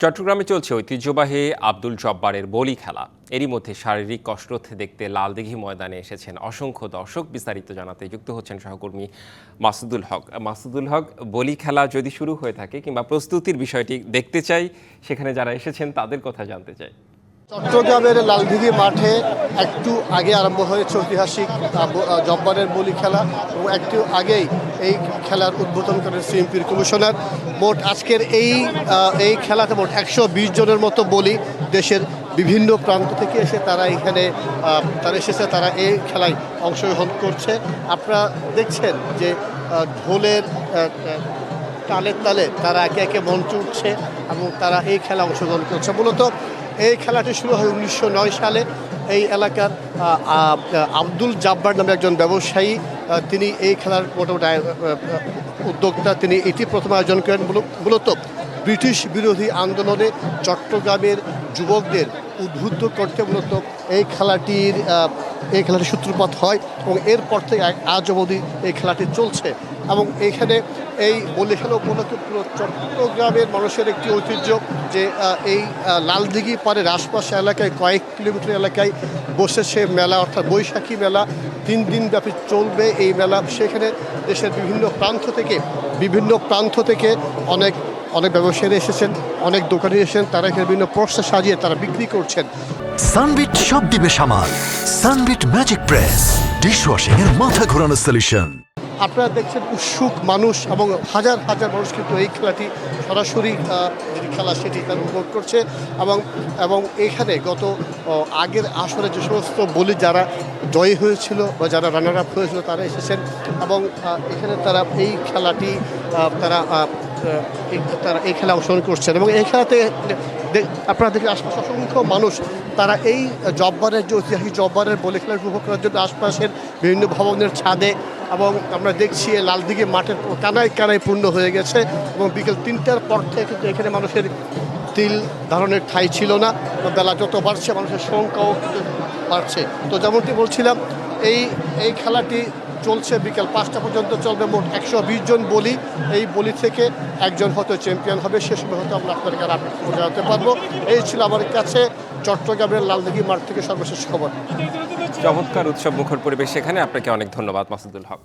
চট্টগ্রামে চলছে ঐতিহ্যবাহী আব্দুল জব্বারের বলি খেলা। এরই মধ্যে শারীরিক কসরত দেখতে লালদিঘি ময়দানে এসেছেন অসংখ্য দর্শক। বিস্তারিত জানাতে যুক্ত হচ্ছেন সহকর্মী মাসুদুল হক। মাসুদুল হক, বলি খেলা যদি শুরু হয়ে থাকে কিংবা প্রস্তুতির বিষয়টি দেখতে চাই, সেখানে যারা এসেছেন তাদের কথা জানতে চাই। চট্টগ্রামের লালদিঘি মাঠে একটু আগে আরম্ভ হয়েছে ঐতিহাসিক জব্বারের বলি খেলা এবং একটু আগেই এই খেলার উদ্বোধন করেন সিএমপির কমিশনার। মোট আজকের এই খেলাতে মোট 120 জনের মতো বলি দেশের বিভিন্ন প্রান্ত থেকে এসে তারা এই খেলায় অংশগ্রহণ করছে। আপনারা দেখছেন যে ঢোলের তালে তালে তারা একে একে মঞ্চে উঠছে এবং তারা এই খেলা অংশগ্রহণ করছে। মূলত এই খেলাটি শুরু হয় 1909 সালে। এই এলাকার আব্দুল জব্বার নামে একজন ব্যবসায়ী, তিনি এই খেলার মোটামুটি উদ্যোক্তা। তিনি এটি প্রথম আয়োজন করেন মূলত ব্রিটিশ বিরোধী আন্দোলনে চট্টগ্রামের যুবকদের উদ্বুদ্ধ করতে মূলত এই খেলাটির সূত্রপাত হয় এবং এরপর থেকে আজ অবধি এই খেলাটি চলছে। এবং এখানে এই বলি খেলা উপলক্ষে পুরো চট্টগ্রামের মানুষের একটি ঐতিহ্য যে এই লালদিঘি পাড়ের আশপাশে এলাকায় কয়েক কিলোমিটার এলাকায় বসেছে মেলা, অর্থাৎ বৈশাখী মেলা। 3 দিন ব্যাপী চলবে এই মেলা। সেখানে দেশের বিভিন্ন প্রান্ত থেকে অনেক ব্যবসায়ী এসেছেন, অনেক দোকানি এসেছেন। তারা এখানে বিভিন্ন পর্সা সাজিয়ে তারা বিক্রি করছেন। সানবিট সব দিবে সামাল। সানবিট ম্যাজিক প্রেস ডিশওয়াশিং এর মাথা ঘোরানো সলিউশন। আপনারা দেখছেন উৎসুক মানুষ এবং হাজার হাজার মানুষ কিন্তু এই খেলাটি সরাসরি যেটি খেলা সেটি তারা উপভোগ করছে। এবং এখানে আগের আসরে যে সমস্ত বলি যারা জয়ী হয়েছিল বা যারা রানার আপ হয়েছিল তারা এসেছেন এবং এখানে তারা এই খেলা অংশগ্রহণ করছেন। এবং এই খেলাতে আপনারা দেখে আশপাশে অসংখ্য মানুষ তারা এই জব্বারের যে ঐতিহাসিক জব্বারের বলি খেলা উপভোগ করার জন্য আশপাশের বিভিন্ন ভবনের ছাদে, এবং আমরা দেখছি লালদিঘি মাঠের কানায় কানায় পূর্ণ হয়ে গেছে। এবং বিকেল 3টার পর থেকে কিন্তু এখানে মানুষের তিল ধারণের ঠাঁই ছিল না। বেলা যত বাড়ছে মানুষের সংখ্যাও বাড়ছে। তো যেমনটি বলছিলাম, এই খেলাটি চলছে বিকেল 5টা পর্যন্ত চলবে। মোট 120 জন বলি, এই বলি থেকে একজন হয়তো চ্যাম্পিয়ন হবে। সে সময় হয়তো আমরা আপনাদেরকে আপডেট জানাতে পারবো। এই ছিল আমার কাছে চট্টগ্রামের লালদিঘি মাঠ থেকে সর্বশেষ খবর। চমৎকার উৎসব মুখর পরিবেশ সেখানে। আপনাকে অনেক ধন্যবাদ মাসুদুল হক।